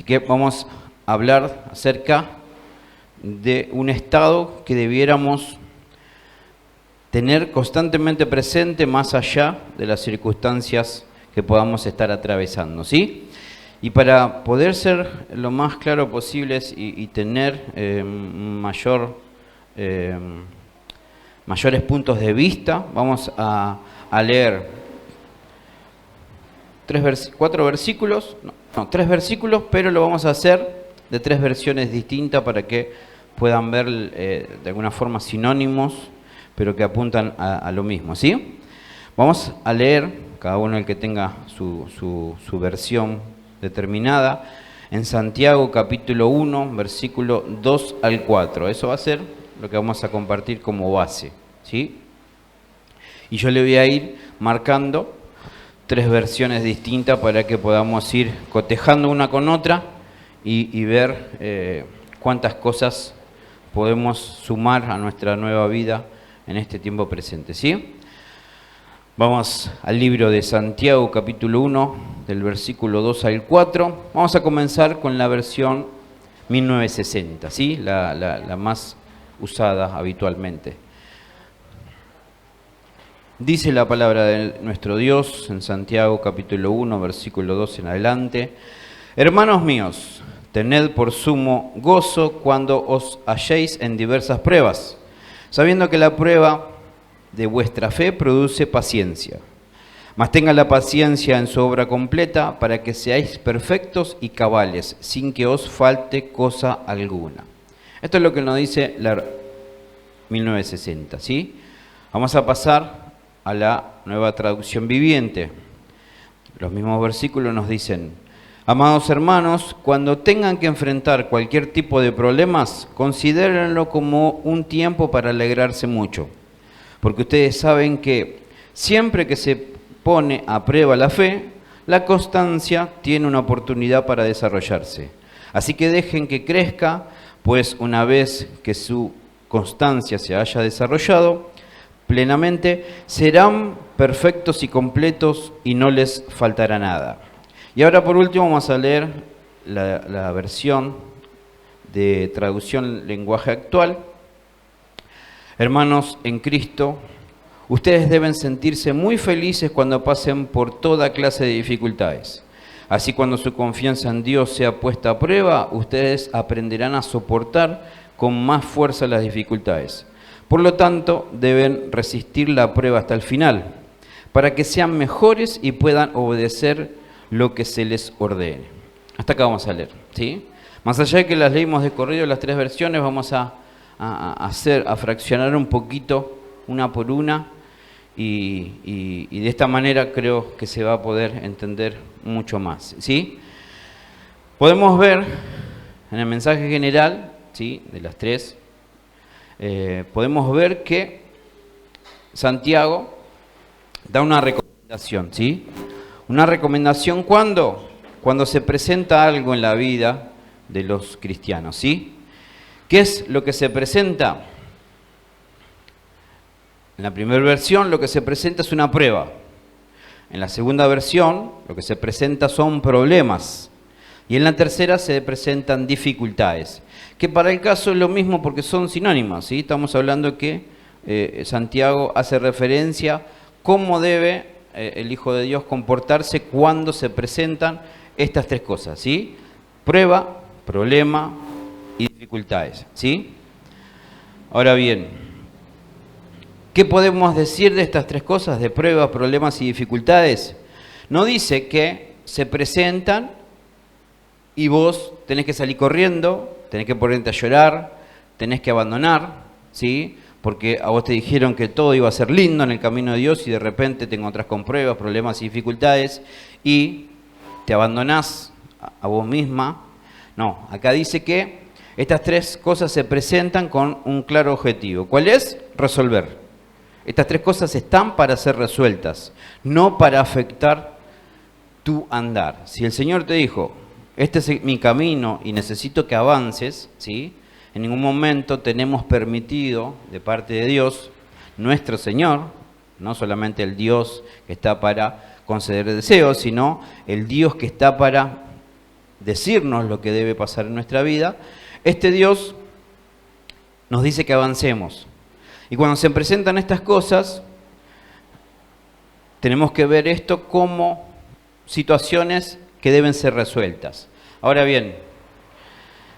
que vamos a hablar acerca de un estado que debiéramos tener constantemente presente más allá de las circunstancias que podamos estar atravesando, ¿sí? Y para poder ser lo más claro posible y tener mayores puntos de vista, vamos a leer tres versículos, pero lo vamos a hacer de tres versiones distintas para que puedan ver de alguna forma sinónimos, pero que apuntan a lo mismo, ¿sí? Vamos a leer, cada uno el que tenga su versión determinada, en Santiago capítulo 1, versículo 2 al 4. Eso va a ser lo que vamos a compartir como base, ¿sí? Y yo le voy a ir marcando tres versiones distintas para que podamos ir cotejando una con otra y ver cuántas cosas podemos sumar a nuestra nueva vida en este tiempo presente, ¿sí? Vamos al libro de Santiago, capítulo 1, del versículo 2 al 4. Vamos a comenzar con la versión 1960, ¿sí? La más usada habitualmente. Dice la palabra de nuestro Dios en Santiago, capítulo 1, versículo 2 en adelante. Hermanos míos, tened por sumo gozo cuando os halléis en diversas pruebas, sabiendo que la prueba de vuestra fe produce paciencia. Mas tenga la paciencia en su obra completa, para que seáis perfectos y cabales, sin que os falte cosa alguna. Esto es lo que nos dice la 1960, ¿sí? Vamos a pasar a la Nueva Traducción Viviente. Los mismos versículos nos dicen: amados hermanos, cuando tengan que enfrentar cualquier tipo de problemas, considérenlo como un tiempo para alegrarse mucho. Porque ustedes saben que siempre que se pone a prueba la fe, la constancia tiene una oportunidad para desarrollarse. Así que dejen que crezca, pues una vez que su constancia se haya desarrollado plenamente, serán perfectos y completos y no les faltará nada. Y ahora por último vamos a leer la versión de traducción lenguaje actual. Hermanos en Cristo, ustedes deben sentirse muy felices cuando pasen por toda clase de dificultades. Así, cuando su confianza en Dios sea puesta a prueba, ustedes aprenderán a soportar con más fuerza las dificultades. Por lo tanto, deben resistir la prueba hasta el final, para que sean mejores y puedan obedecer lo que se les ordene. Hasta acá vamos a leer, ¿sí? Más allá de que las leímos de corrido, las tres versiones, vamos a fraccionar un poquito una por una y de esta manera creo que se va a poder entender mucho más, ¿sí? Podemos ver en el mensaje general, ¿sí?, de las tres, podemos ver que Santiago da una recomendación, ¿sí? Una recomendación cuando se presenta algo en la vida de los cristianos, ¿sí? ¿Qué es lo que se presenta? En la primera versión lo que se presenta es una prueba. En la segunda versión lo que se presenta son problemas. Y en la tercera se presentan dificultades. Que para el caso es lo mismo porque son sinónimas, ¿sí? Estamos hablando que Santiago hace referencia a cómo debe el Hijo de Dios comportarse cuando se presentan estas tres cosas, ¿sí? Prueba, problema y dificultades, ¿sí? Ahora bien, ¿qué podemos decir de estas tres cosas, de pruebas, problemas y dificultades? No dice que se presentan y vos tenés que salir corriendo, tenés que ponerte a llorar, tenés que abandonar, ¿sí? Porque a vos te dijeron que todo iba a ser lindo en el camino de Dios y de repente te encontrás con pruebas, problemas y dificultades y te abandonás a vos misma. No, acá dice que estas tres cosas se presentan con un claro objetivo. ¿Cuál es? Resolver. Estas tres cosas están para ser resueltas, no para afectar tu andar. Si el Señor te dijo, este es mi camino y necesito que avances, ¿sí?, en ningún momento tenemos permitido de parte de Dios, nuestro Señor, no solamente el Dios que está para conceder deseos, sino el Dios que está para decirnos lo que debe pasar en nuestra vida, este Dios nos dice que avancemos. Y cuando se presentan estas cosas, tenemos que ver esto como situaciones que deben ser resueltas. Ahora bien,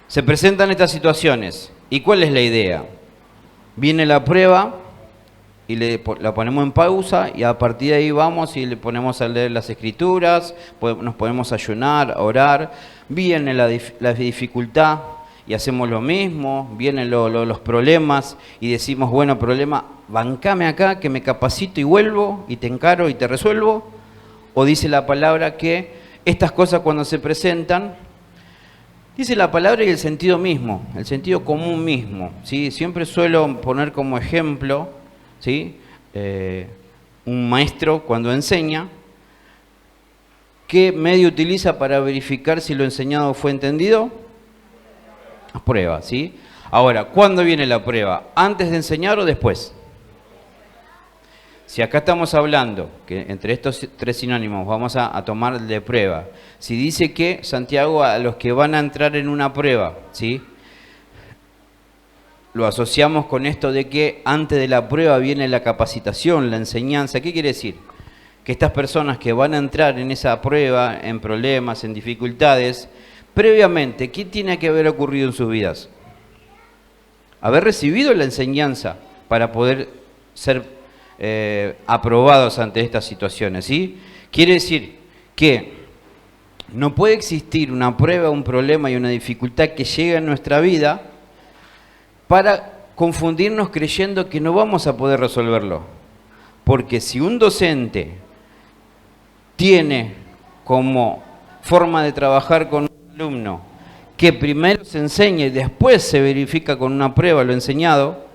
se presentan estas situaciones. ¿Y cuál es la idea? Viene la prueba y la ponemos en pausa y a partir de ahí vamos y le ponemos a leer las escrituras, nos podemos ayunar, orar. Viene la dificultad y hacemos lo mismo. Vienen los problemas y decimos, bueno, problema, bancame acá, que me capacito y vuelvo y te encaro y te resuelvo. O dice la palabra que estas cosas cuando se presentan, dice la palabra y el sentido mismo, el sentido común mismo, ¿sí? Siempre suelo poner como ejemplo, ¿sí? Un maestro cuando enseña, ¿qué medio utiliza para verificar si lo enseñado fue entendido? Las pruebas, ¿sí? Ahora, ¿cuándo viene la prueba? ¿Antes de enseñar o después? Si acá estamos hablando, que entre estos tres sinónimos vamos a tomar de prueba, si dice que Santiago a los que van a entrar en una prueba, ¿sí? Lo asociamos con esto de que antes de la prueba viene la capacitación, la enseñanza. ¿Qué quiere decir? Que estas personas que van a entrar en esa prueba, en problemas, en dificultades, previamente, ¿qué tiene que haber ocurrido en sus vidas? Haber recibido la enseñanza para poder ser aprobados ante estas situaciones, ¿sí? Quiere decir que no puede existir una prueba, un problema y una dificultad que llegue a nuestra vida para confundirnos creyendo que no vamos a poder resolverlo. Porque si un docente tiene como forma de trabajar con un alumno que primero se enseña y después se verifica con una prueba lo enseñado,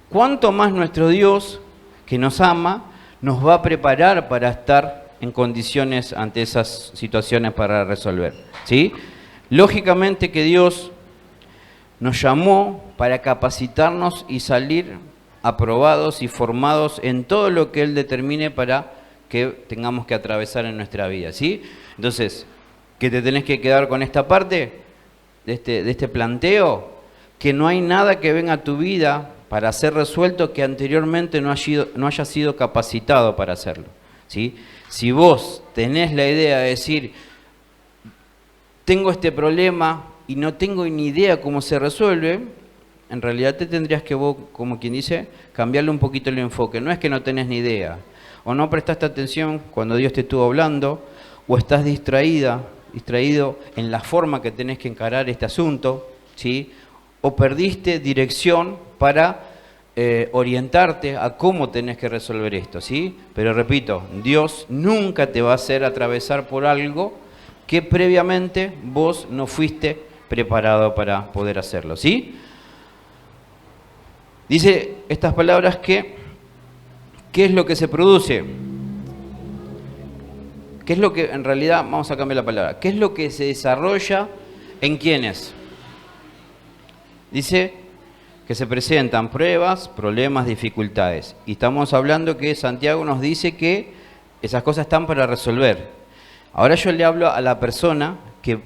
¿cuánto más nuestro Dios, que nos ama, nos va a preparar para estar en condiciones ante esas situaciones para resolver? ¿Sí? Lógicamente que Dios nos llamó para capacitarnos y salir aprobados y formados en todo lo que Él determine para que tengamos que atravesar en nuestra vida, ¿sí? Entonces, ¿qué te tenés que quedar con esta parte de este planteo? Que no hay nada que venga a tu vida para ser resuelto que anteriormente no haya sido capacitado para hacerlo, ¿sí? Si vos tenés la idea de decir, tengo este problema y no tengo ni idea cómo se resuelve, en realidad te tendrías que vos, como quien dice, cambiarle un poquito el enfoque. No es que no tenés ni idea, o no prestaste atención cuando Dios te estuvo hablando, o estás distraído en la forma que tenés que encarar este asunto, ¿sí? O perdiste dirección para orientarte a cómo tenés que resolver esto, ¿sí? Pero repito, Dios nunca te va a hacer atravesar por algo que previamente vos no fuiste preparado para poder hacerlo, ¿sí? Dice estas palabras que, ¿qué es lo que se produce? ¿Qué es lo que, en realidad, vamos a cambiar la palabra, qué es lo que se desarrolla en quiénes? Dice que se presentan pruebas, problemas, dificultades. Y estamos hablando que Santiago nos dice que esas cosas están para resolver. Ahora yo le hablo a la persona que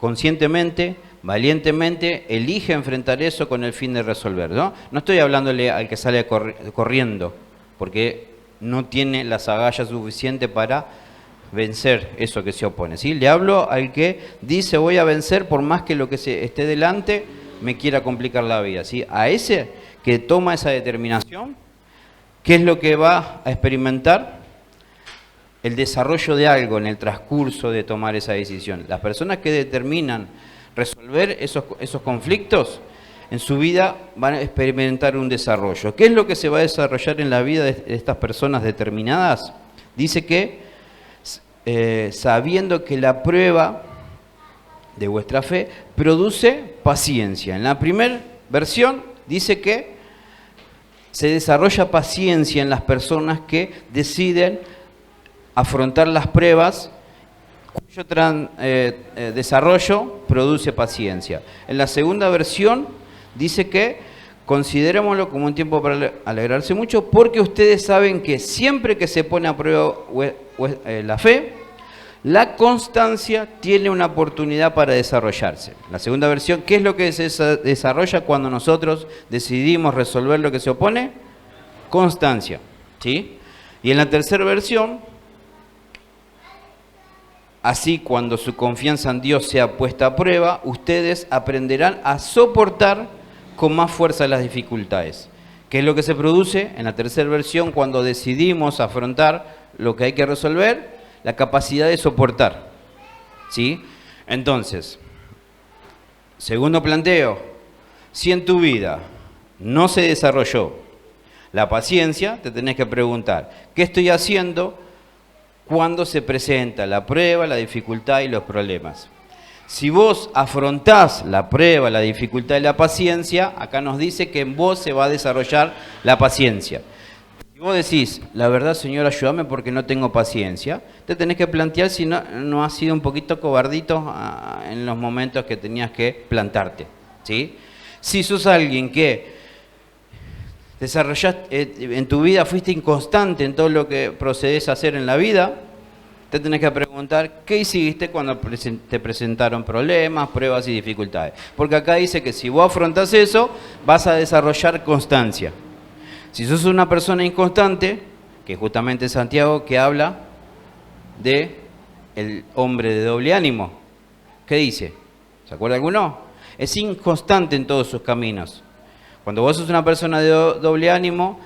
conscientemente, valientemente, elige enfrentar eso con el fin de resolver, ¿no? No estoy hablándole al que sale corriendo, porque no tiene las agallas suficientes para vencer eso que se opone, ¿sí? Le hablo al que dice voy a vencer por más que lo que esté delante me quiera complicar la vida, ¿sí? A ese que toma esa determinación, ¿qué es lo que va a experimentar? El desarrollo de algo en el transcurso de tomar esa decisión. Las personas que determinan resolver esos conflictos, en su vida van a experimentar un desarrollo. ¿Qué es lo que se va a desarrollar en la vida de estas personas determinadas? Dice que, sabiendo que la prueba de vuestra fe produce paciencia. En la primera versión dice que se desarrolla paciencia en las personas que deciden afrontar las pruebas, cuyo desarrollo produce paciencia. En la segunda versión dice que considerémoslo como un tiempo para alegrarse mucho, porque ustedes saben que siempre que se pone a prueba la fe, La constancia tiene una oportunidad para desarrollarse. La segunda versión, ¿qué es lo que se desarrolla cuando nosotros decidimos resolver lo que se opone? Constancia, ¿sí? Y en la tercera versión, así cuando su confianza en Dios sea puesta a prueba, ustedes aprenderán a soportar con más fuerza las dificultades. ¿Qué es lo que se produce en la tercera versión cuando decidimos afrontar lo que hay que resolver? La capacidad de soportar, ¿sí? Entonces, segundo planteo, si en tu vida no se desarrolló la paciencia, te tenés que preguntar, ¿qué estoy haciendo cuando se presenta la prueba, la dificultad y los problemas? Si vos afrontás la prueba, la dificultad y la paciencia, acá nos dice que en vos se va a desarrollar la paciencia. Si vos decís, la verdad, Señor, ayúdame porque no tengo paciencia, te tenés que plantear si no has sido un poquito cobardito en los momentos que tenías que plantarte, ¿sí? Si sos alguien que desarrollaste en tu vida, fuiste inconstante en todo lo que procedés a hacer en la vida, te tenés que preguntar qué hiciste cuando te presentaron problemas, pruebas y dificultades. Porque acá dice que si vos afrontás eso, vas a desarrollar constancia. Si sos una persona inconstante, que justamente Santiago que habla de el hombre de doble ánimo, ¿qué dice? ¿Se acuerda alguno? Es inconstante en todos sus caminos. Cuando vos sos una persona de doble ánimo,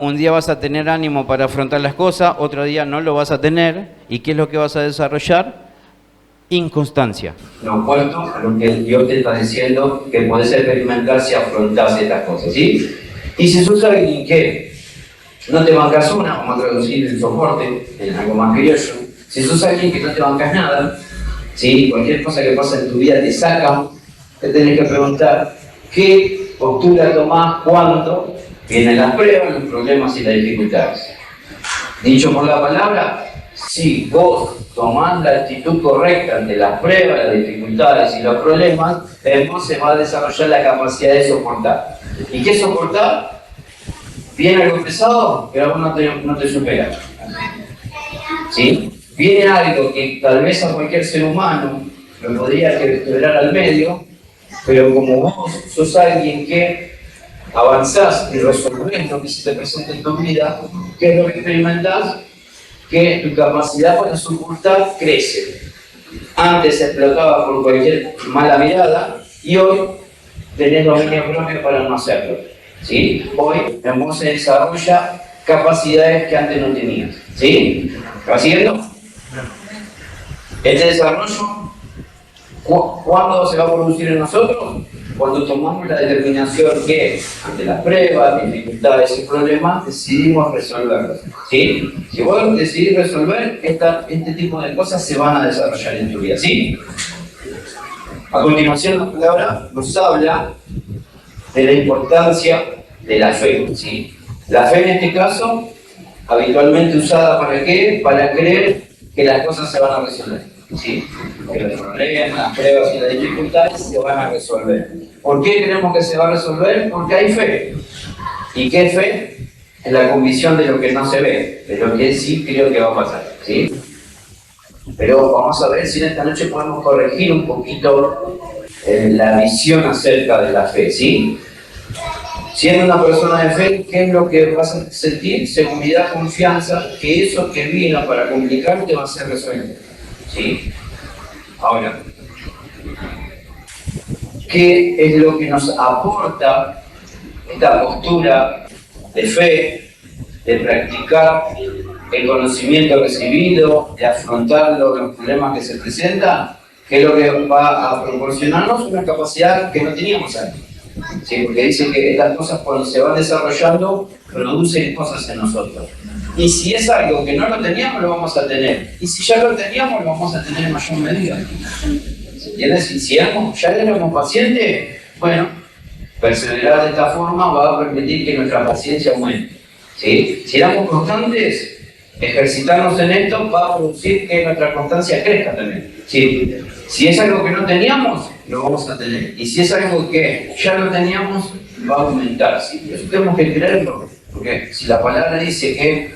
un día vas a tener ánimo para afrontar las cosas, otro día no lo vas a tener. ¿Y qué es lo que vas a desarrollar? Inconstancia. Lo opuesto a lo que Dios te está diciendo que podés experimentar si afrontás estas cosas, ¿sí? Y si sos alguien que no te bancas una, vamos a traducir el soporte en algo más criollo, si sos alguien que no te bancas nada, ¿sí? Cualquier cosa que pasa en tu vida te saca, te tenés que preguntar qué postura tomás cuando vienen las pruebas, los problemas y las dificultades. Dicho por la palabra, si vos tomás la actitud correcta ante las pruebas, las dificultades y los problemas, entonces se va a desarrollar la capacidad de soportar. ¿Y qué soportar? Viene algo pesado, pero aún no te supera. ¿Sí? Viene algo que tal vez a cualquier ser humano lo podría quebrar al medio, pero como vos sos alguien que avanzás y resolvés lo que se te presenta en tu vida, ¿qué es lo que experimentás? Que tu capacidad para soportar crece. Antes explotaba por cualquier mala mirada y hoy tenés dominio propio para no hacerlo, ¿sí? Hoy en vos se desarrolla capacidades que antes no tenías, ¿sí? ¿Va siguiendo? Este desarrollo, ¿cuándo se va a producir en nosotros? Cuando tomamos la determinación que ante las pruebas, dificultades y problemas decidimos resolverlos, ¿sí? Si vos decidís resolver, este tipo de cosas se van a desarrollar en tu vida, ¿sí? A continuación la palabra nos habla de la importancia de la fe, ¿sí? La fe en este caso, habitualmente usada ¿para qué? Para creer que las cosas se van a resolver, ¿sí? Que los problemas, las pruebas y las dificultades se van a resolver. ¿Por qué creemos que se va a resolver? Porque hay fe. ¿Y qué fe? Es la convicción de lo que no se ve, de lo que sí creo que va a pasar, ¿sí? Pero vamos a ver si en esta noche podemos corregir un poquito la visión acerca de la fe, ¿sí? Siendo una persona de fe, ¿qué es lo que vas a sentir? Seguridad, confianza, que eso que vino para complicarte va a ser resuelto, ¿sí? Ahora, ¿qué es lo que nos aporta esta postura de fe, de practicar el conocimiento recibido, de afrontar los problemas que se presentan? ¿Qué es lo que va a proporcionarnos? Una capacidad que no teníamos antes. ¿Sí? Porque dice que estas cosas cuando se van desarrollando producen cosas en nosotros. Y si es algo que no lo teníamos, lo vamos a tener. Y si ya lo teníamos, lo vamos a tener en mayor medida. ¿Entiendes? Y si ya éramos pacientes, bueno, perseverar de esta forma va a permitir que nuestra paciencia aumente, ¿sí? Si éramos constantes, ejercitarnos en esto va a producir que nuestra constancia crezca también, ¿sí? Si es algo que no teníamos, lo vamos a tener. Y si es algo que ya lo teníamos, va a aumentar, ¿sí? Eso tenemos que creerlo, porque si la palabra dice que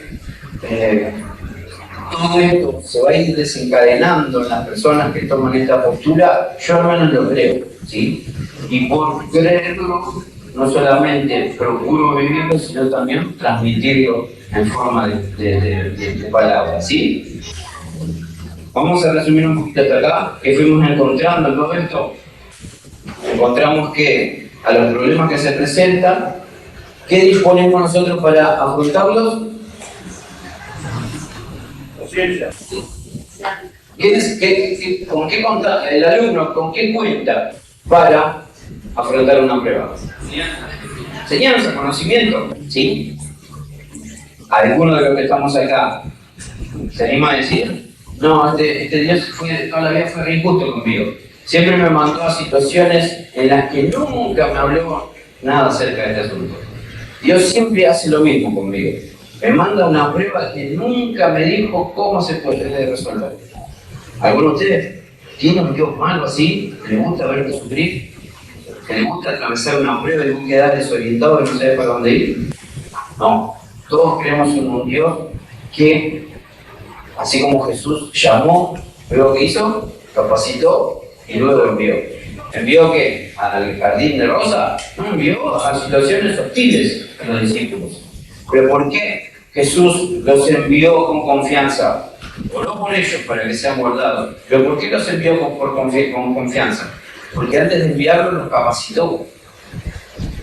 todo esto se va a ir desencadenando en las personas que toman esta postura, yo al menos lo creo, ¿sí? Y por creerlo, no solamente procuro vivirlo, sino también transmitirlo en forma de palabras, ¿sí? Vamos a resumir un poquito hasta acá, que fuimos encontrando en todo esto. Encontramos que a los problemas que se presentan, ¿qué disponemos nosotros para afrontarlos? Conciencia. ¿Con qué cuenta el alumno? ¿Con qué cuenta para afrontar una prueba? Enseñanza, conocimiento, ¿sí? ¿Alguno de los que estamos acá se anima a decir? No, este Dios toda la vida fue re injusto conmigo. Siempre me mandó a situaciones en las que nunca me habló nada acerca de este asunto. Dios siempre hace lo mismo conmigo. Me manda una prueba que nunca me dijo cómo se puede resolver. ¿Alguno de ustedes tiene un Dios malo así? ¿Que le gusta verte sufrir? ¿Que le gusta atravesar una prueba y vos quedás desorientado y no sabes para dónde ir? No. Todos creemos en un Dios que, así como Jesús llamó, luego que hizo, capacitó y luego envió. ¿Envió qué? ¿Al jardín de Rosa? No, envió a situaciones hostiles a los discípulos. ¿Pero por qué Jesús los envió con confianza? Oró por ellos para que sean guardados. ¿Pero por qué los envió con confianza? Porque antes de enviarlos los capacitó.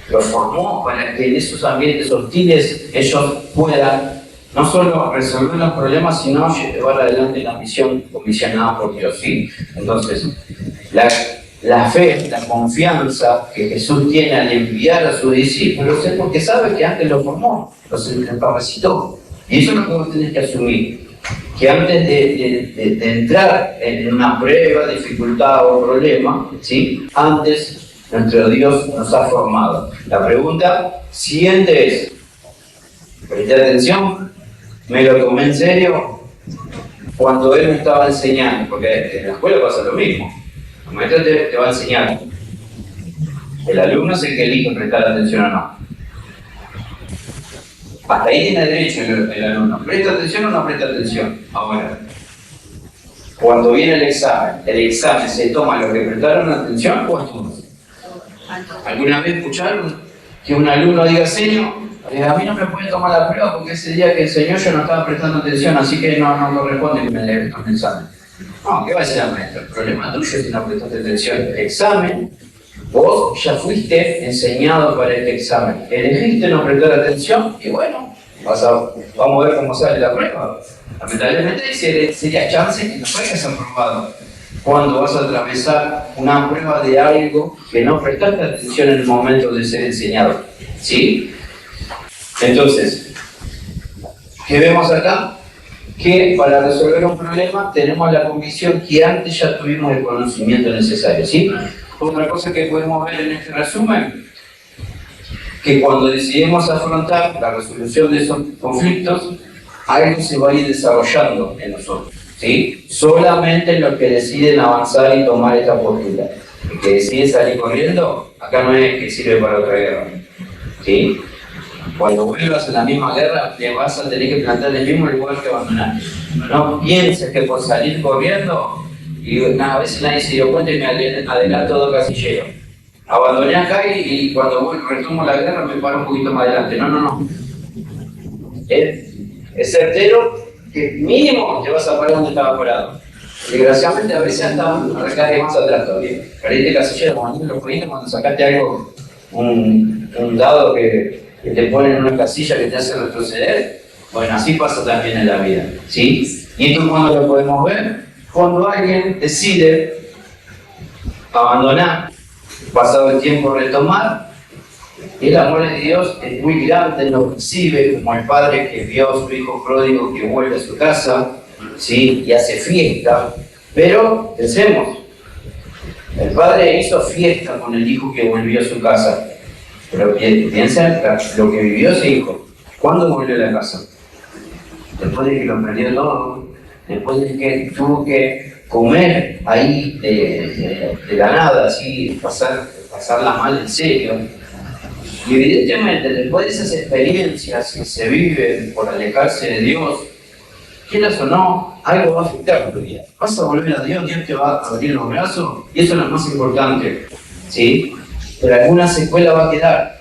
Los formó para que en esos ambientes hostiles ellos puedan no solo resolver los problemas, sino llevar adelante la misión comisionada por Dios, ¿sí? Entonces, la fe, la confianza que Jesús tiene al enviar a sus discípulos es porque sabe que antes los formó, los capacitó. Y eso es lo que vos tenés que asumir. Que antes de entrar en una prueba, dificultad o problema, ¿sí? Antes nuestro Dios nos ha formado. La pregunta siguiente es, presté atención, me lo tomé en serio cuando Él me estaba enseñando, porque en la escuela pasa lo mismo. El maestro te va a enseñar. El alumno es el que elige prestar atención o no. Hasta ahí tiene derecho el alumno. ¿Presta atención o no presta atención? Ahora, cuando viene el examen se toma lo que prestaron atención o no. ¿Alguna vez escucharon que un alumno diga, señor, a mí no me pueden tomar la prueba porque ese día que enseñó yo no estaba prestando atención, así que no corresponde que me le tome el examen? No, ¿qué va a decir el maestro? El problema tuyo es que no prestaste atención. El examen, vos ya fuiste enseñado para este examen. Elegiste no prestar atención y bueno, vamos a ver cómo sale la prueba. Lamentablemente sería chance que no hayas aprobado cuando vas a atravesar una prueba de algo que no prestaste atención en el momento de ser enseñado, ¿sí? Entonces, ¿qué vemos acá? Que para resolver un problema tenemos la convicción que antes ya tuvimos el conocimiento necesario, ¿sí? Otra cosa que podemos ver en este resumen, que cuando decidimos afrontar la resolución de esos conflictos, algo se va a ir desarrollando en nosotros, ¿sí? Solamente los que deciden avanzar y tomar esta postura. El que decide salir corriendo, acá no es que sirve para otra guerra, ¿sí? Cuando vuelvas a la misma guerra, te vas a tener que plantar en el mismo lugar que abandonaste. No pienses que por salir corriendo, y a veces nadie se dio cuenta y me adelanto todo casillero. Abandoné acá y cuando retomo la guerra me paro un poquito más adelante. No. Es certero que mínimo te vas a parar donde estaba parado. Desgraciadamente a veces hasta recargue más atrás todavía. Perdiste casillero, cuando sacaste algo, un dado que te pone en una casilla que te hace retroceder. Bueno, así pasa también en la vida, ¿sí? ¿Y esto cuándo lo podemos ver? Cuando alguien decide abandonar, pasado el tiempo retomar, y el amor de Dios es muy grande, nos recibe como el padre que vio a su hijo pródigo que vuelve a su casa, ¿sí? Y hace fiesta. Pero pensemos, el padre hizo fiesta con el hijo que volvió a su casa. Pero piensa lo que vivió ese hijo. ¿Cuándo volvió a la casa? Después de que lo perdió todo, después de que tuvo que comer ahí de la nada, así, pasarla mal en serio. Y evidentemente, después de esas experiencias que se viven por alejarse de Dios, quieras o no, algo va a afectar tu vida. Vas a volver a Dios, Dios te va a abrir los brazos, y eso es lo más importante, ¿sí? Pero alguna secuela va a quedar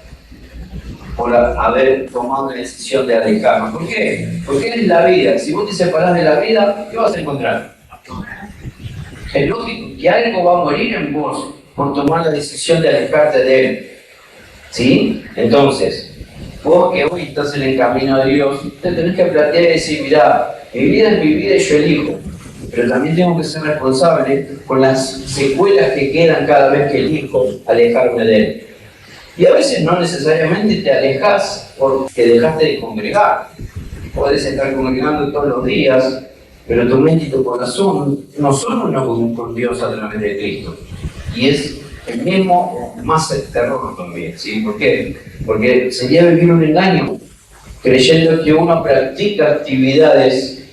por haber tomado la decisión de alejarnos. ¿Por qué? Porque es la vida. Si vos te separás de la vida, ¿qué vas a encontrar? Es lógico que algo va a morir en vos por tomar la decisión de alejarte de Él. ¿Sí? Entonces, vos que hoy estás en el camino de Dios, te tenés que plantear y decir, mirá, mi vida es mi vida y yo elijo. Pero también tengo que ser responsable con las secuelas que quedan cada vez que elijo alejarme de Él. Y a veces no necesariamente te alejas porque dejaste de congregar. Podés estar congregando todos los días, pero tu mente y tu corazón no son uno con Dios a través de Cristo. Y es el mismo o más terror también, ¿sí? ¿Por qué? Porque sería vivir un engaño, creyendo que uno practica actividades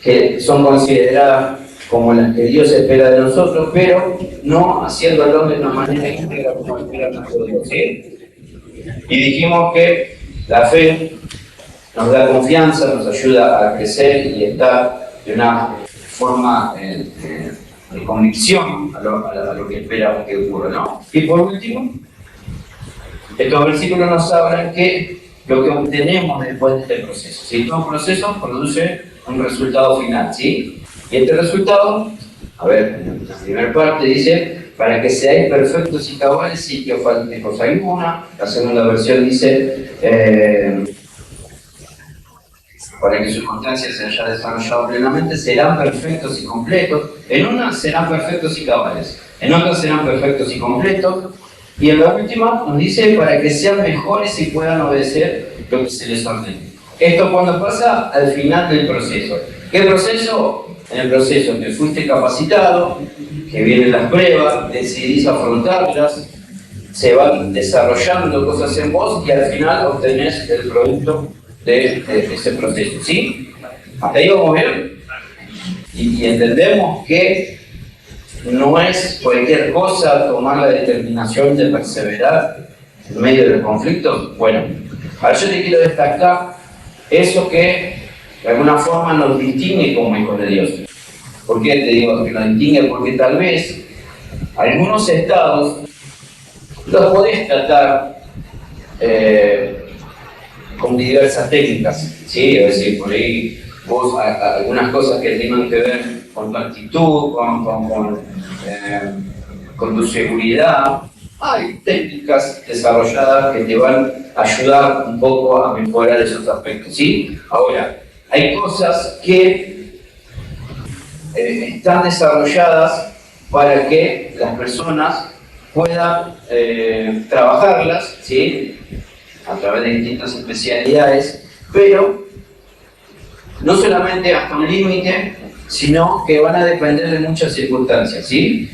que son consideradas como las que Dios espera de nosotros, pero no haciéndolo de una manera íntegra como espera nosotros, ¿sí? Y dijimos que la fe nos da confianza, nos ayuda a crecer y estar de una forma de convicción a lo que esperamos que ocurra, ¿no? Y por último, estos versículos nos hablan que lo que obtenemos después de este proceso, ¿sí? Todo proceso produce un resultado final, ¿sí? Y este resultado, a ver, en la primera parte dice, para que seáis perfectos y cabales y que os falte cosa alguna. La segunda versión dice, para que sus constancia se haya desarrollado plenamente, serán perfectos y completos. En una serán perfectos y cabales, en otra serán perfectos y completos. Y en la última nos dice, para que sean mejores y puedan obedecer lo que se les ordene. Esto cuando pasa al final del proceso. ¿Qué proceso? En el proceso en que fuiste capacitado, que vienen las pruebas, decidís afrontarlas, se van desarrollando cosas en vos y al final obtenés el producto de ese proceso, ¿sí? Hasta ahí vamos bien. Y entendemos que no es cualquier cosa tomar la determinación de perseverar en medio de los conflictos. Bueno, ahora yo te quiero destacar eso que de alguna forma nos distingue como hijos de Dios. ¿Por qué te digo que nos distingue? Porque tal vez algunos estados los podés tratar con diversas técnicas, ¿sí? Es decir, por ahí vos algunas cosas que tengan que ver con tu actitud, con tu seguridad, hay técnicas desarrolladas que te van a ayudar un poco a mejorar esos aspectos, ¿sí? Ahora, hay cosas que están desarrolladas para que las personas puedan trabajarlas, ¿sí? A través de distintas especialidades, pero no solamente hasta un límite, sino que van a depender de muchas circunstancias, ¿sí?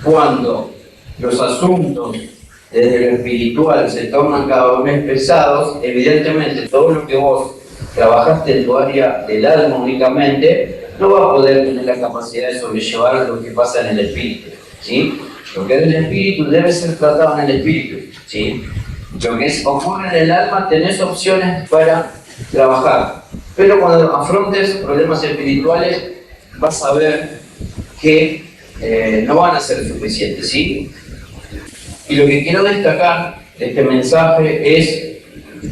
Cuando los asuntos desde lo espiritual se tornan cada vez pesados, evidentemente todo lo que vos trabajaste en tu área del alma únicamente, no va a poder tener la capacidad de sobrellevar lo que pasa en el espíritu, ¿sí? Lo que es del espíritu debe ser tratado en el espíritu, ¿sí? Lo que ocurre en el alma, tenés opciones para trabajar, pero cuando afrontes problemas espirituales vas a ver que no van a ser suficientes, ¿sí? Y lo que quiero destacar de este mensaje es,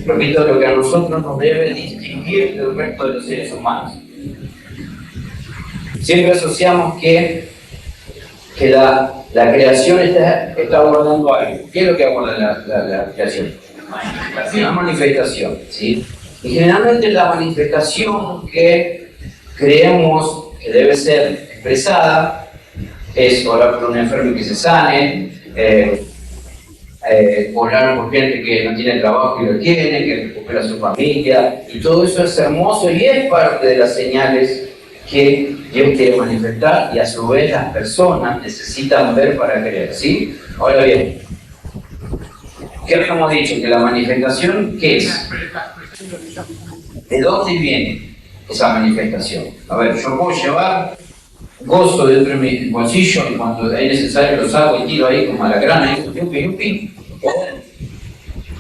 repito, lo que a nosotros nos debe distinguir del resto de los seres humanos. Siempre asociamos que la creación está guardando algo. ¿Qué es lo que aguarda la creación? Una manifestación, ¿sí? Y generalmente la manifestación que creemos que debe ser expresada es orar por un enfermo que se sane, orar por gente que no tiene trabajo y lo tiene, que recupera a su familia, y todo eso es hermoso y es parte de las señales que Dios quiere manifestar y a su vez las personas necesitan ver para creer, ¿sí? Ahora bien, ¿qué habíamos dicho? Que la manifestación, ¿qué es? ¿De dónde viene esa manifestación? A ver, yo puedo llevar gozo dentro de mi bolsillo y cuando es necesario lo saco y tiro ahí como alacrán, yupi.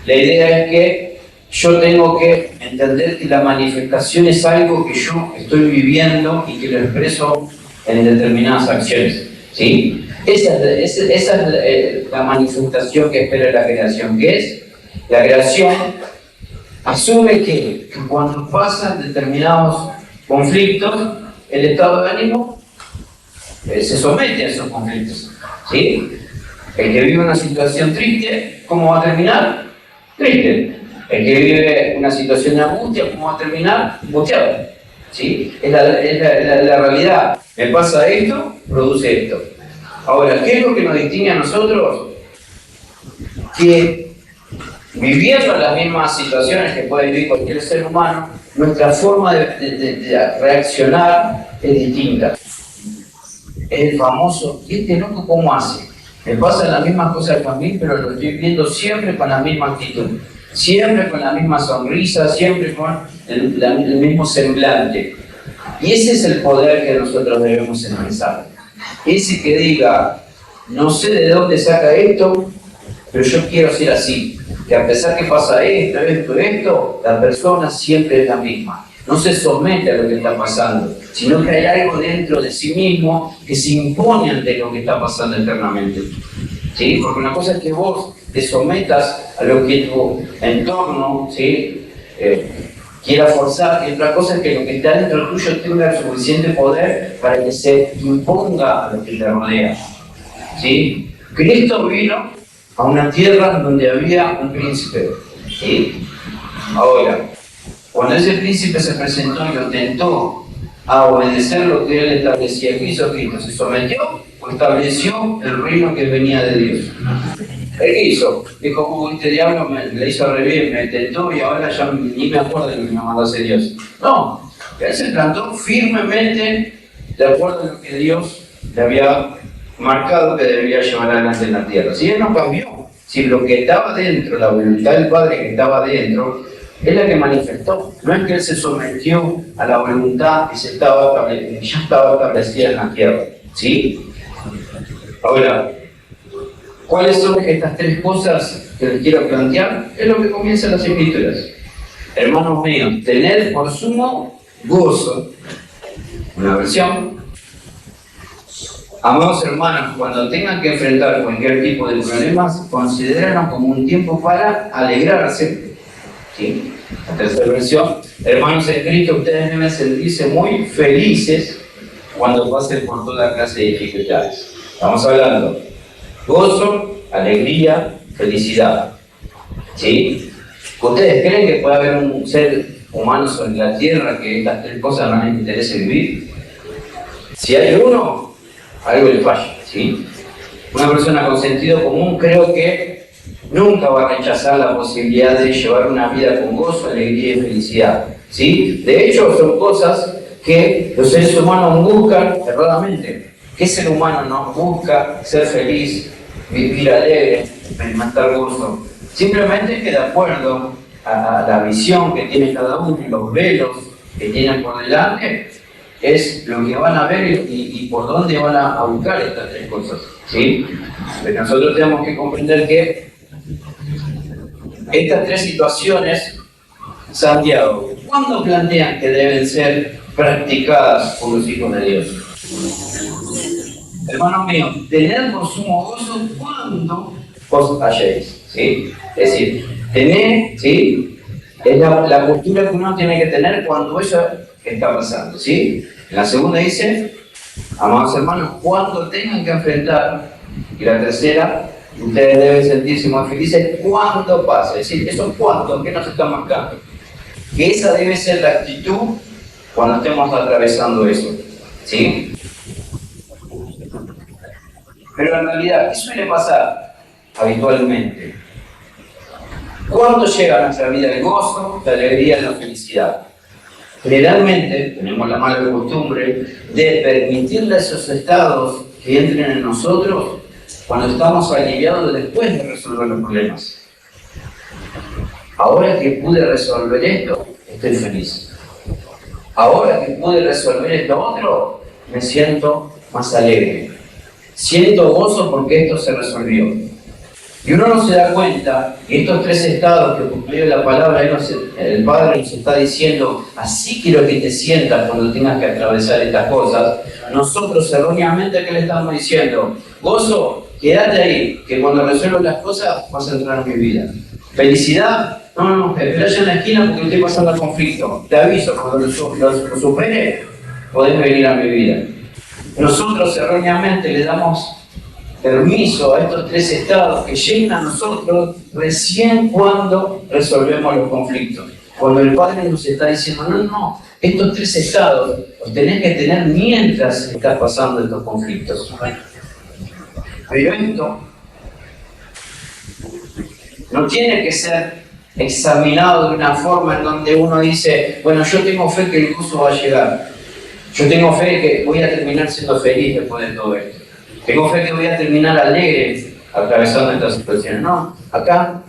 La idea es que yo tengo que entender que la manifestación es algo que yo estoy viviendo y que lo expreso en determinadas acciones. ¿Sí? Esa es la manifestación que espera la creación, que es la creación asume que cuando pasan determinados conflictos, el estado de ánimo se somete a esos conflictos. ¿Sí? El que vive una situación triste, ¿cómo va a terminar? Triste. El que vive una situación de angustia, ¿cómo va a terminar? Angustiado. ¿Sí? Es la realidad. Me pasa esto, produce esto. Ahora, ¿qué es lo que nos distingue a nosotros? Que viviendo las mismas situaciones que puede vivir cualquier ser humano, nuestra forma de reaccionar es distinta. Es el famoso, ¿y este loco cómo hace? Me pasan las mismas cosas que a mí, pero lo estoy viendo siempre con la misma actitud, siempre con la misma sonrisa, siempre con el mismo semblante. Y ese es el poder que nosotros debemos expresar. Ese que diga, no sé de dónde saca esto, pero yo quiero ser así. Que a pesar que pasa esto, la persona siempre es la misma. No se somete a lo que está pasando, sino que hay algo dentro de sí mismo que se impone ante lo que está pasando internamente. ¿Sí? Porque una cosa es que vos te sometas a lo que tu entorno, ¿sí? Quiera forzar, y otra cosa es que lo que está dentro tuyo tenga el suficiente poder para que se imponga a lo que te rodea. ¿Sí? Cristo vino a una tierra donde había un príncipe. ¿Sí? Ahora, cuando ese príncipe se presentó y lo tentó a obedecer lo que él establecía, ¿qué hizo Cristo? ¿Se sometió o estableció el reino que venía de Dios? ¿Qué hizo? Dijo, este diablo le hizo re bien, me tentó y ahora ya ni me acuerdo de lo que me mandó a hacer Dios. No, él se plantó firmemente de acuerdo a lo que Dios le había marcado que debería llevar adelante en la tierra. Si él no cambió, si lo que estaba dentro, la voluntad del Padre que estaba dentro, es la que manifestó. No es que él se sometió a la voluntad que ya estaba establecida en la tierra. ¿Sí? Ahora, ¿cuáles son estas tres cosas que les quiero plantear? Es lo que comienzan las Escrituras. Hermanos míos, tened por sumo gozo, una versión. Amados hermanos, cuando tengan que enfrentar cualquier tipo de problemas, considérenlo como un tiempo para alegrarse. ¿Sí? La tercera versión, hermanos en Cristo, ustedes deben sentirse muy felices cuando pasen por toda clase de dificultades. Estamos hablando gozo, alegría, felicidad. ¿Sí? ¿Ustedes creen que puede haber un ser humano sobre la tierra que estas tres cosas no les interese vivir? Si hay uno, algo le falla. ¿Sí? Una persona con sentido común creo que nunca va a rechazar la posibilidad de llevar una vida con gozo, alegría y felicidad. ¿Sí? De hecho, son cosas que los seres humanos buscan erradamente. ¿Qué ser humano no busca ser feliz, vivir alegre, experimentar gozo? Simplemente que de acuerdo a la visión que tiene cada uno y los velos que tienen por delante, es lo que van a ver y por dónde van a buscar estas tres cosas. ¿Sí? Pero nosotros tenemos que comprender que estas tres situaciones, Santiago, ¿cuándo plantean que deben ser practicadas por los hijos de Dios? Hermanos míos, tener por sumo gozo cuando vos halléis. ¿Sí? Es decir, tener, ¿sí? Es la postura que uno tiene que tener cuando eso está pasando. ¿Sí? En la segunda dice, amados hermanos, cuando tengan que enfrentar. Y la tercera, ustedes deben sentirse muy felices cuando pase. Es decir, eso cuando, ¿qué nos está marcando? Que esa debe ser la actitud cuando estemos atravesando eso. ¿Sí? Pero en realidad, ¿qué suele pasar habitualmente? ¿Cuándo llega a nuestra vida el gozo, la alegría y la felicidad? Generalmente tenemos la mala costumbre de permitirle esos estados que entren en nosotros cuando estamos aliviados después de resolver los problemas. Ahora que pude resolver esto, estoy feliz. Ahora que pude resolver esto otro, me siento más alegre. Siento gozo porque esto se resolvió. Y uno no se da cuenta que estos tres estados que por medio de la palabra el Padre nos está diciendo, así quiero que te sientas cuando tengas que atravesar estas cosas, nosotros erróneamente, ¿qué le estamos diciendo? Gozo, quédate ahí, que cuando resuelvo las cosas vas a entrar en mi vida. Felicidad, no, espera allá en la esquina porque estoy pasando el conflicto. Te aviso, cuando lo supere, podés venir a mi vida. Nosotros erróneamente le damos permiso a estos tres estados que llegan a nosotros recién cuando resolvemos los conflictos. Cuando el Padre nos está diciendo, no, estos tres estados los tenés que tener mientras estás pasando estos conflictos. Pero esto no tiene que ser examinado de una forma en donde uno dice, bueno, yo tengo fe que el gozo va a llegar. Yo tengo fe que voy a terminar siendo feliz después de todo esto. Tengo fe que voy a terminar alegre atravesando estas situaciones. No, acá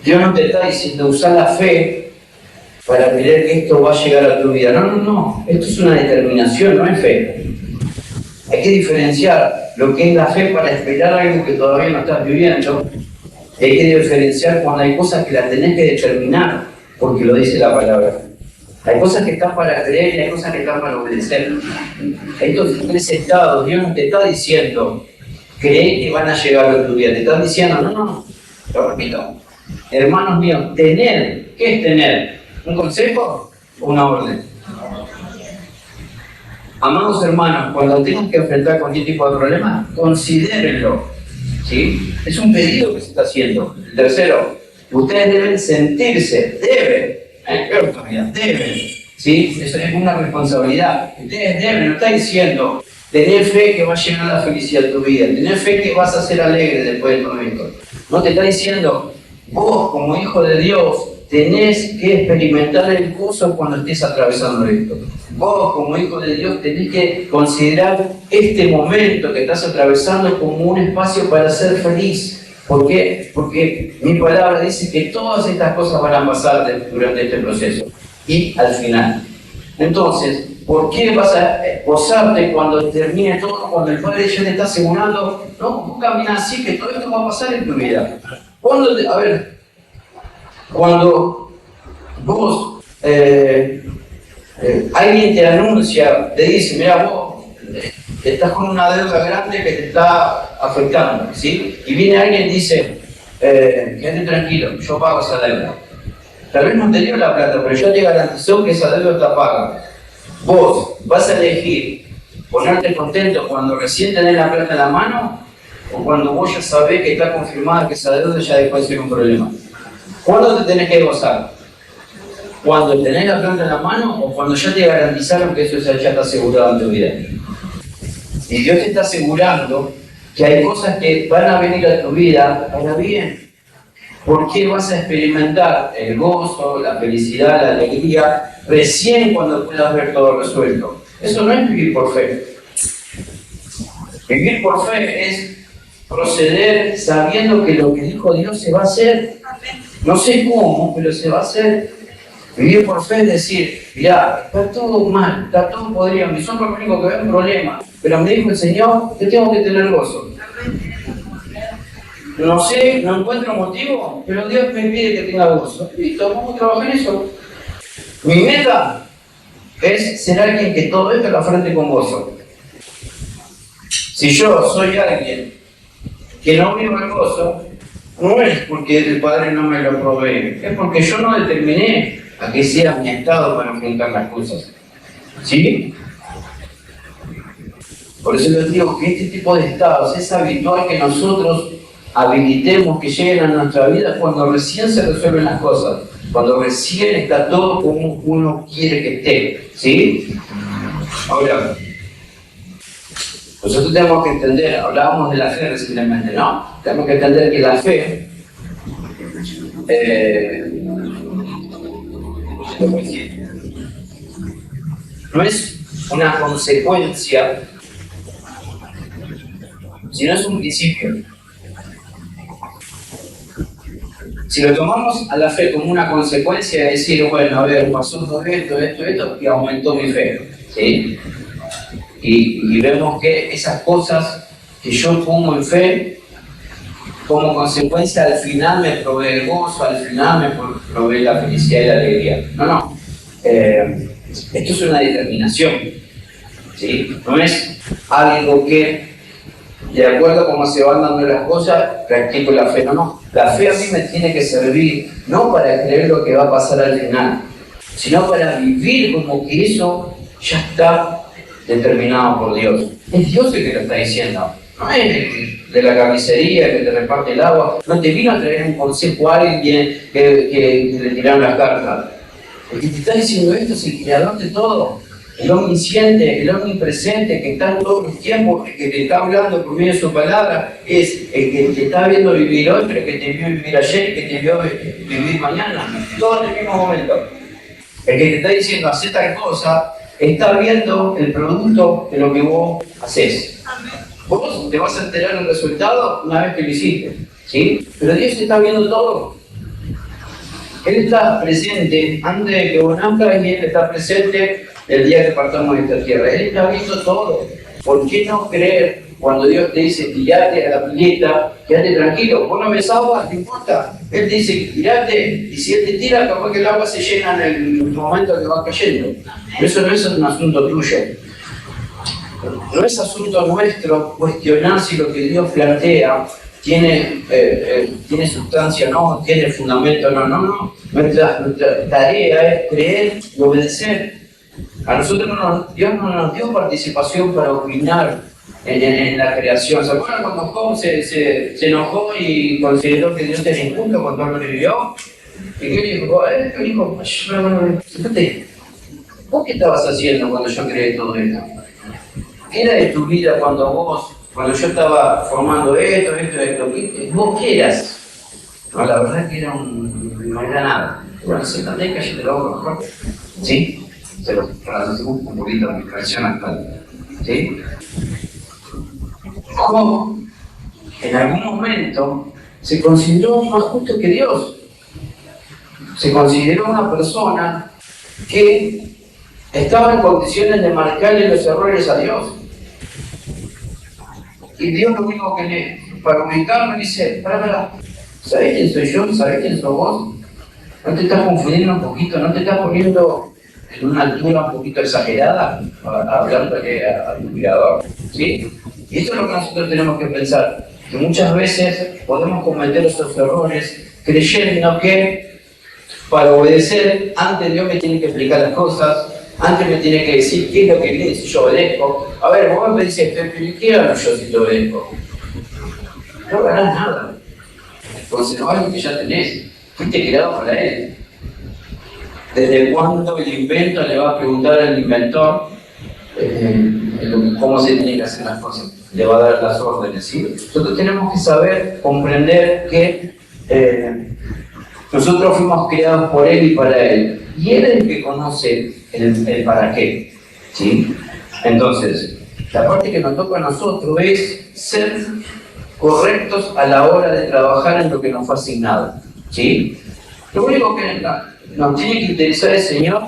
Dios no te está diciendo usar la fe para creer que esto va a llegar a tu vida. No. Esto es una determinación, no es fe. Hay que diferenciar lo que es la fe para esperar algo que todavía no estás viviendo. Hay que diferenciar cuando hay cosas que las tenés que determinar, porque lo dice la palabra. Hay cosas que están para creer y hay cosas que están para obedecer. Estos tres estados, Dios no te está diciendo, cree que van a llegar a tu vida. Te están diciendo, no, lo repito. Hermanos míos, tener, ¿qué es tener? ¿Un consejo o una orden? Amados hermanos, cuando tengan que enfrentar cualquier tipo de problema, considérenlo. ¿Sí? Es un pedido que se está haciendo. El tercero, ustedes deben sentirse, deben, ¿sí? Eso es una responsabilidad. Ustedes deben, no está diciendo, tener fe que va a llegar la felicidad a tu vida, tener fe que vas a ser alegre después de todo esto. No te está diciendo, vos como hijo de Dios, tenés que experimentar el gozo cuando estés atravesando esto. Vos, como hijo de Dios, tenés que considerar este momento que estás atravesando como un espacio para ser feliz. ¿Por qué? Porque mi palabra dice que todas estas cosas van a pasar durante este proceso. Y al final. Entonces, ¿por qué vas a gozarte cuando termine todo? Cuando el Padre ya te está asegurando, no, vos caminas así, que todo esto va a pasar en tu vida. Cuando vos, alguien te anuncia, te dice, mira, vos estás con una deuda grande que te está afectando, ¿sí? Y viene alguien y dice, quédate tranquilo, yo pago esa deuda. Tal vez no te dio la plata, pero yo te garantizo que esa deuda está paga. Vos vas a elegir ponerte contento cuando recién tenés la plata en la mano o cuando vos ya sabés que está confirmada que esa deuda ya después de ser un problema. ¿Cuándo te tenés que gozar? ¿Cuando tenés la plata en la mano o cuando ya te garantizaron que eso ya está asegurado en tu vida? Y Dios te está asegurando que hay cosas que van a venir a tu vida para bien. ¿Por qué vas a experimentar el gozo, la felicidad, la alegría recién cuando puedas ver todo resuelto? Eso no es vivir por fe. Vivir por fe es proceder sabiendo que lo que dijo Dios se va a hacer. No sé cómo, pero se va a hacer. Vivir por fe es decir, mirá, está todo mal, está todo podrido, mis ojos lo único que ven un problema, pero me dijo el Señor que tengo que tener gozo. No sé, no encuentro motivo, pero Dios me pide que tenga gozo. Listo, vamos a trabajar en eso. Mi meta es ser alguien que todo esto lo afronte con gozo. Si yo soy alguien que no vivo el gozo, no es porque el Padre no me lo provee, es porque yo no determiné a que sea mi estado para enfrentar las cosas. ¿Sí? Por eso les digo que este tipo de estados es habitual que nosotros habilitemos que lleguen a nuestra vida cuando recién se resuelven las cosas, cuando recién está todo como uno quiere que esté. ¿Sí? Ahora, nosotros tenemos que entender, hablábamos de la fe recientemente, ¿no? Tenemos que entender que la fe no es una consecuencia, sino es un principio. Si lo tomamos a la fe como una consecuencia de decir, bueno, a ver, pasó todo esto, y aumentó mi fe, ¿sí? Y vemos que esas cosas que yo pongo en fe, como consecuencia al final me provee el gozo, al final me provee la felicidad y la alegría. No, no. Esto es una determinación, ¿sí? No es algo que, de acuerdo a cómo se van dando las cosas, practico la fe. No, no. La fe a mí me tiene que servir no para creer lo que va a pasar al final, sino para vivir como que eso ya está determinado por Dios. Es Dios el que lo está diciendo. No es de la carnicería que te reparte el agua. No te vino a traer un consejo a alguien que le tiraron las cartas. El que te está diciendo esto es el creador de todo. El omnisciente, el omnipresente, que está en todos los tiempos, el que te está hablando por medio de su palabra, es el que te está viendo vivir hoy, pero que te vio vivir ayer y que te vio vivir mañana. Todo en el mismo momento. El que te está diciendo hacer tal cosa, está viendo el producto de lo que vos haces. Vos te vas a enterar del resultado una vez que lo hiciste, ¿sí? Pero Dios está viendo todo. Él está presente antes de que vos nazcas y Él está presente el día que partamos de esta tierra. Él está viendo todo. ¿Por qué no creer cuando Dios te dice tirate a la pileta, quédate tranquilo? Vos no ves agua, no importa. Él te dice tirate y si Él te tira, capaz que el agua se llena en el momento que va cayendo. Pero eso no es un asunto tuyo. No es asunto nuestro cuestionar si lo que Dios plantea tiene sustancia o no, tiene fundamento o no. No. Nuestra tarea es creer y obedecer. A nosotros Dios no nos dio participación para opinar en la creación. ¿Se acuerdan cuando Job se enojó y consideró que Dios era injusto cuando no lo vivió? ¿Y qué dijo? Fíjate, ¿vos qué estabas haciendo cuando yo creé todo esto? ¿Qué era de tu vida cuando yo estaba formando esto? ¿Vos qué eras? No, la verdad que no era nada. Bueno, sentate, cállate la boca, mejor. ¿Sí? Se lo traducimos un poquito a mi versión actual. ¿Sí? Job, en algún momento, se consideró más justo que Dios. Se consideró una persona que estaba en condiciones de marcarle los errores a Dios. Y Dios lo único que para ubicarme, dice, para, ¿sabés quién soy yo? ¿Sabés quién sos vos? ¿No te estás confundiendo un poquito? ¿No te estás poniendo en una altura un poquito exagerada? Hablándole a tu Creador, ¿sí? Y esto es lo que nosotros tenemos que pensar, que muchas veces podemos cometer esos errores creyendo que para obedecer, antes Dios me tiene que explicar las cosas, antes me tiene que decir qué es lo que viene si yo obedezco. A ver, vos me dices, pero ¿qué hago yo si te obedezco? No ganás nada. Conservás lo que ya tenés. Fuiste creado para Él. ¿Desde cuándo el invento le va a preguntar al inventor cómo se tienen que hacer las cosas? Le va a dar las órdenes, ¿sí? Nosotros tenemos que saber, comprender que nosotros fuimos creados por Él y para Él. Y Él es el que conoce el para qué, ¿sí? Entonces, la parte que nos toca a nosotros es ser correctos a la hora de trabajar en lo que nos fue asignado, ¿sí? Lo único que nos tiene que interesar es, Señor,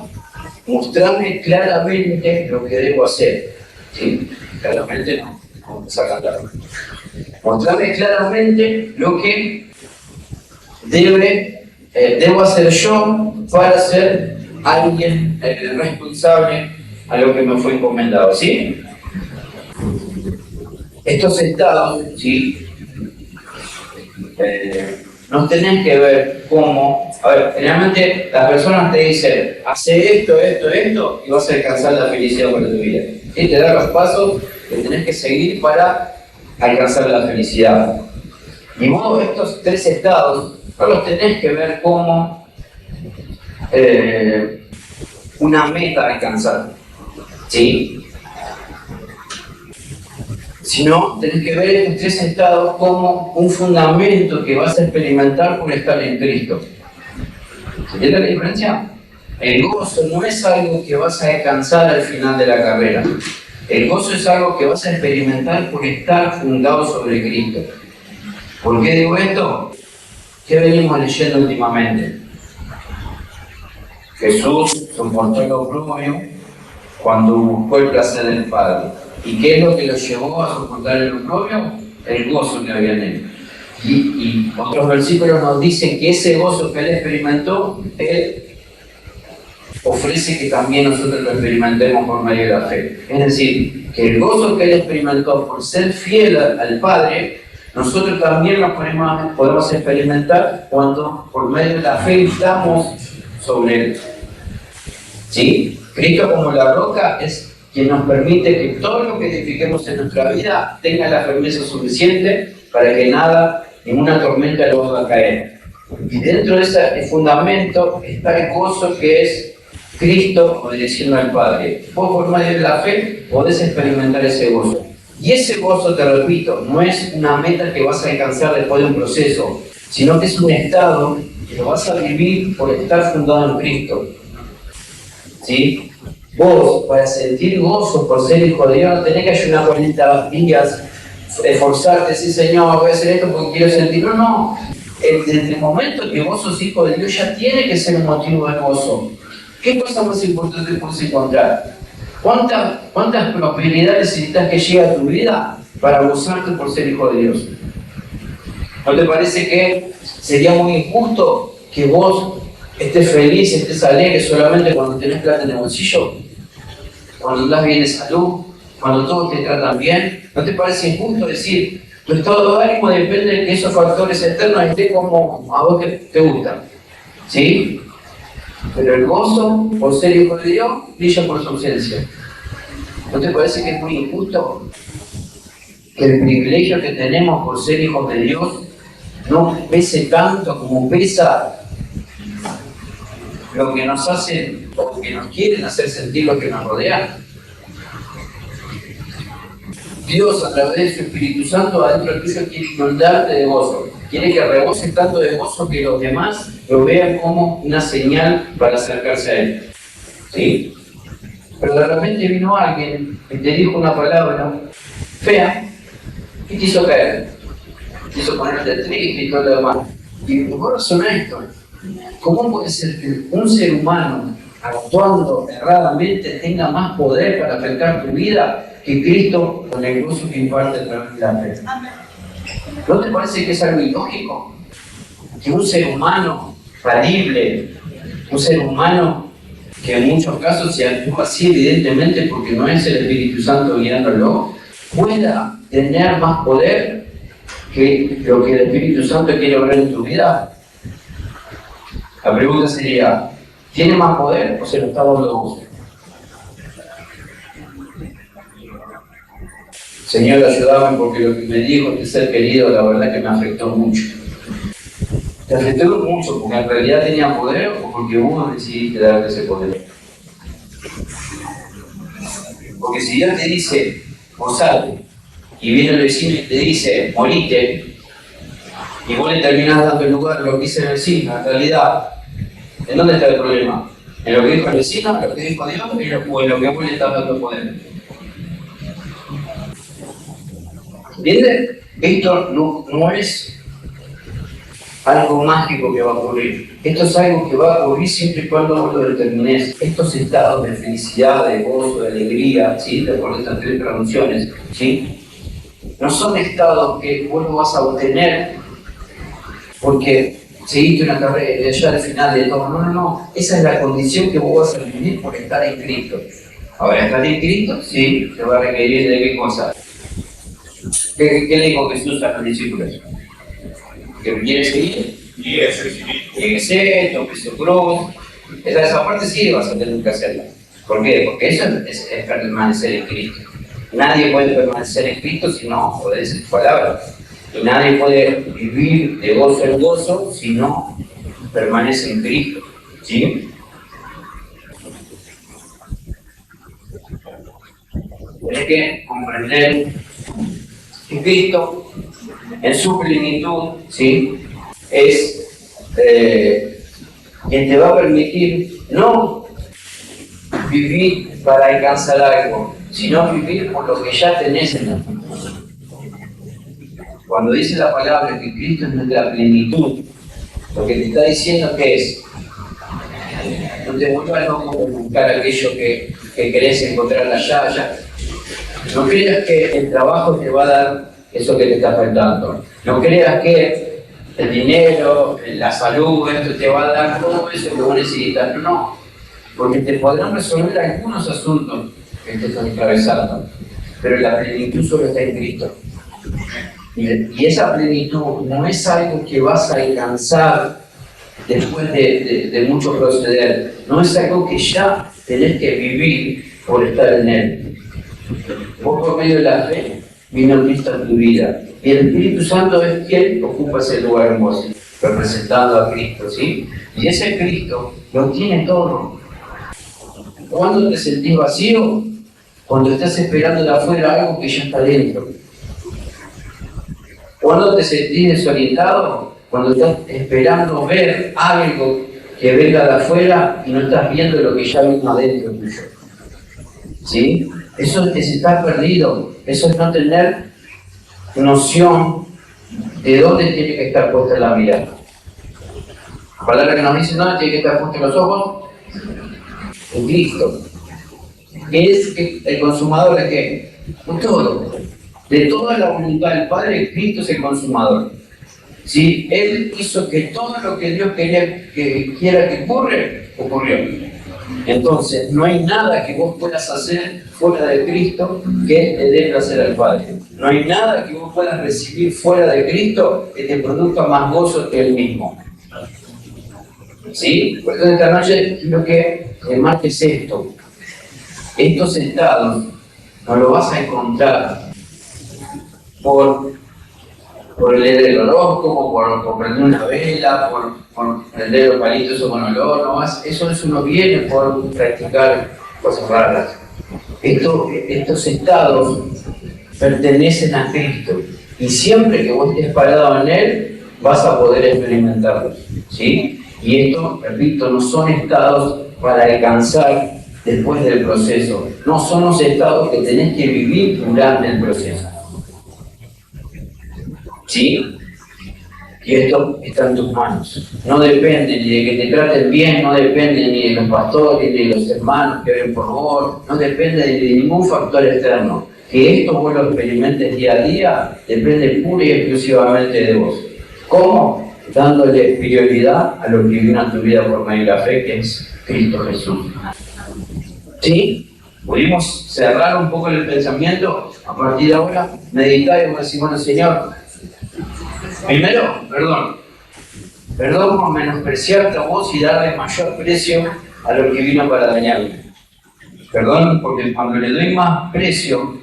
mostrarme claramente lo que debo hacer, ¿sí? Claramente no, vamos a cantar. Mostrarme claramente lo que debo hacer yo para ser alguien responsable a lo que me fue encomendado, ¿sí? Estos estados, ¿sí? Nos tenés que ver cómo, a ver, generalmente las personas te dicen, hace esto, y vas a alcanzar la felicidad para tu vida. Y te da los pasos que tenés que seguir para alcanzar la felicidad. Y vos estos tres estados no los tenés que ver como una meta a alcanzar, ¿sí? Sino tenés que ver estos tres estados como un fundamento que vas a experimentar por estar en Cristo. ¿Se entiende la diferencia? El gozo no es algo que vas a alcanzar al final de la carrera. El gozo es algo que vas a experimentar por estar fundado sobre Cristo. ¿Por qué digo esto? ¿Qué venimos leyendo últimamente? Jesús soportó el oprobio cuando buscó el placer del Padre. ¿Y qué es lo que lo llevó a soportar el oprobio? El gozo que había en él. Y otros versículos nos dicen que ese gozo que él experimentó, él ofrece que también nosotros lo experimentemos por medio de la fe. Es decir, que el gozo que él experimentó por ser fiel al Padre, nosotros también lo podemos experimentar cuando por medio de la fe estamos sobre él. ¿Sí? Cristo como la roca es quien nos permite que todo lo que edifiquemos en nuestra vida tenga la firmeza suficiente para que nada, ninguna tormenta lo va a caer. Y dentro de ese fundamento está el gozo que es Cristo obedeciendo al Padre. Vos por medio de la fe podés experimentar ese gozo. Y ese gozo, te repito, no es una meta que vas a alcanzar después de un proceso, sino que es un estado que lo vas a vivir por estar fundado en Cristo. ¿Sí? Vos, para sentir gozo por ser hijo de Dios, no tenés que ayunar 40 días, esforzarte, decir, Señor, voy a hacer esto porque quiero sentir. No. Desde el momento que vos sos hijo de Dios, ya tiene que ser un motivo de gozo. ¿Qué cosa más importante puedes encontrar? ¿Cuántas prosperidades necesitas que llegue a tu vida para gozarte por ser hijo de Dios? ¿No te parece que sería muy injusto que vos estés feliz, estés alegre solamente cuando tenés plata en el bolsillo? Cuando andás bien de salud, cuando todos te tratan bien. ¿No te parece injusto decir, tu estado de ánimo depende de que esos factores externos estén como a vos que te gustan? ¿Sí? Pero el gozo por ser hijo de Dios brilla por su ausencia. ¿No te parece que es muy injusto que el privilegio que tenemos por ser hijos de Dios no pese tanto como pesa lo que nos hacen o que nos quieren hacer sentir los que nos rodean? Dios, a través de su Espíritu Santo, adentro tuyo quiere inundarte de gozo. Quiere que reboses tanto de gozo que los demás lo vean como una señal para acercarse a Él. ¿Sí? Pero de repente vino alguien que te dijo una palabra fea y te hizo caer. Te hizo ponerte triste y todo lo demás. Y vos razonás esto. ¿Cómo puede ser que un ser humano actuando erradamente tenga más poder para afectar tu vida que Cristo con el gozo que imparte a través de la fe? ¿No te parece que es algo ilógico? Que un ser humano falible, un ser humano que en muchos casos se actúa así evidentemente porque no es el Espíritu Santo guiándolo, pueda tener más poder que lo que el Espíritu Santo quiere obrar en tu vida? La pregunta sería, ¿tiene más poder o se lo está dando vos? Señor, ayúdame porque lo que me dijo de ser querido, la verdad que me afectó mucho. Te afectó mucho porque en realidad tenía poder o porque vos decidiste darte ese poder. Porque si Dios te dice, gozate, y viene el vecino y te dice, morite, y vos le terminás dando el lugar a lo que dice el vecino, en realidad, ¿en dónde está el problema? ¿En lo que dijo el vecino, en lo que dijo Dios, o en lo que vos le estás dando poder? ¿Entiendes? Esto no es algo mágico que va a ocurrir. Esto es algo que va a ocurrir siempre y cuando vos lo determines. Estos estados de felicidad, de gozo, de alegría, ¿sí? De acuerdo a estas tres traducciones, ¿sí? No son estados que vos lo vas a obtener porque seguiste una carrera y allá al final de todo. No. Esa es la condición que vos vas a vivir por estar en Cristo. Ahora, ¿estar en Cristo? Sí, te va a requerir de qué cosa. ¿Qué le dijo Jesús a los discípulos? ¿Que me quiere seguir? Lléguese, toque su cruz. Esa parte sí vas a tener que hacerla. ¿Por qué? Porque eso es permanecer en Cristo. Nadie puede permanecer en Cristo si no obedece su palabra. Y nadie puede vivir de gozo en gozo si no permanece en Cristo. ¿Sí? Tienes que comprender que Cristo, en su plenitud, ¿sí? Es quien te va a permitir no vivir para alcanzar algo, sino vivir por lo que ya tenés en la vida. Cuando dice la palabra que Cristo es nuestra plenitud, lo que te está diciendo que es, no te vuelvas loco por buscar aquello que querés encontrar allá. No creas que el trabajo te va a dar eso que te está faltando. No creas que el dinero, la salud, esto te va a dar todo eso que vos necesitas. No, porque te podrán resolver algunos asuntos que te están atravesando, pero la plenitud solo está en Cristo. Y esa plenitud no es algo que vas a alcanzar después de mucho proceder, no es algo que ya tenés que vivir por estar en Él. Vos por medio de la fe vino Cristo en tu vida, y el Espíritu Santo es quien ocupa ese lugar en vos, representando a Cristo, ¿sí? Y ese Cristo lo tiene todo. ¿Cuándo te sentís vacío? Cuando estás esperando de afuera algo que ya está dentro. ¿Cuándo te sentís desorientado? Cuando estás esperando ver algo que venga de afuera y no estás viendo lo que ya vino adentro tuyo. ¿Sí? Eso es estar perdido, eso es no tener noción de dónde tiene que estar puesta la mirada. La palabra que nos dice, ¿dónde tiene que estar puestos los ojos? En Cristo. ¿Qué es el consumador de qué? De todo. De toda la voluntad del Padre, Cristo es el consumador. ¿Sí? Él hizo que todo lo que Dios quiera que ocurrió. Entonces, no hay nada que vos puedas hacer fuera de Cristo que te dé placer al Padre. No hay nada que vos puedas recibir fuera de Cristo que te produzca más gozo que Él mismo. ¿Sí? Por eso esta noche quiero que remarques esto. Estos estados no lo vas a encontrar por leer el horóscopo, por prender una vela, por prender los palitos o con olor, no más. Eso no viene por practicar cosas raras. Estos estados pertenecen a Cristo, y siempre que vos estés parado en Él, vas a poder experimentarlos, ¿sí? Y esto, repito, no son estados para alcanzar después del proceso, no son los estados que tenés que vivir durante el proceso. ¿Sí? Y esto está en tus manos. No depende ni de que te traten bien, no depende ni de los pastores, ni de los hermanos que ven por vos, no depende de ningún factor externo. Que esto vos lo experimentes día a día, depende pura y exclusivamente de vos. ¿Cómo? Dándole prioridad a lo que vino a tu vida por medio de la fe, que es Cristo Jesús. ¿Sí? ¿Pudimos cerrar un poco el pensamiento? A partir de ahora, meditar y decir, bueno, Señor, primero, perdón por menospreciarte a vos y darle mayor precio a lo que vino para dañarme. Perdón porque cuando le doy más precio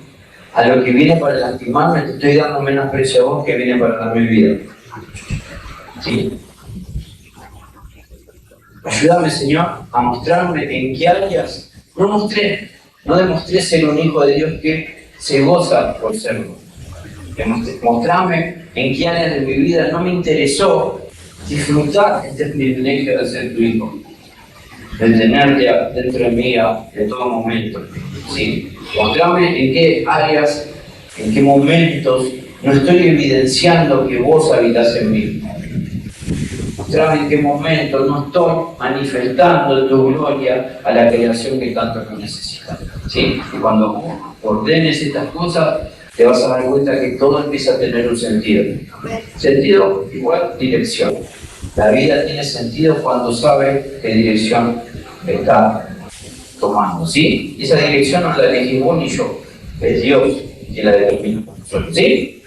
a lo que viene para lastimarme, te estoy dando menos precio a vos que viene para darme vida. ¿Sí? Ayúdame, Señor, a mostrarme en qué áreas no demostré ser un hijo de Dios que se goza por serlo. Mostrame en qué áreas de mi vida no me interesó disfrutar este privilegio de ser tu hijo, de tenerte dentro de mí en todo momento. ¿Sí? Mostrame en qué áreas, en qué momentos no estoy evidenciando que vos habitas en mí. Mostrame en qué momentos no estoy manifestando tu gloria a la creación que tanto lo necesita. ¿Sí? Y cuando ordenes estas cosas, te vas a dar cuenta que todo empieza a tener un sentido. Sentido igual dirección. La vida tiene sentido cuando sabe qué dirección está tomando, ¿sí? Y esa dirección no la elegí vos ni yo, es Dios quien la determina. ¿Sí?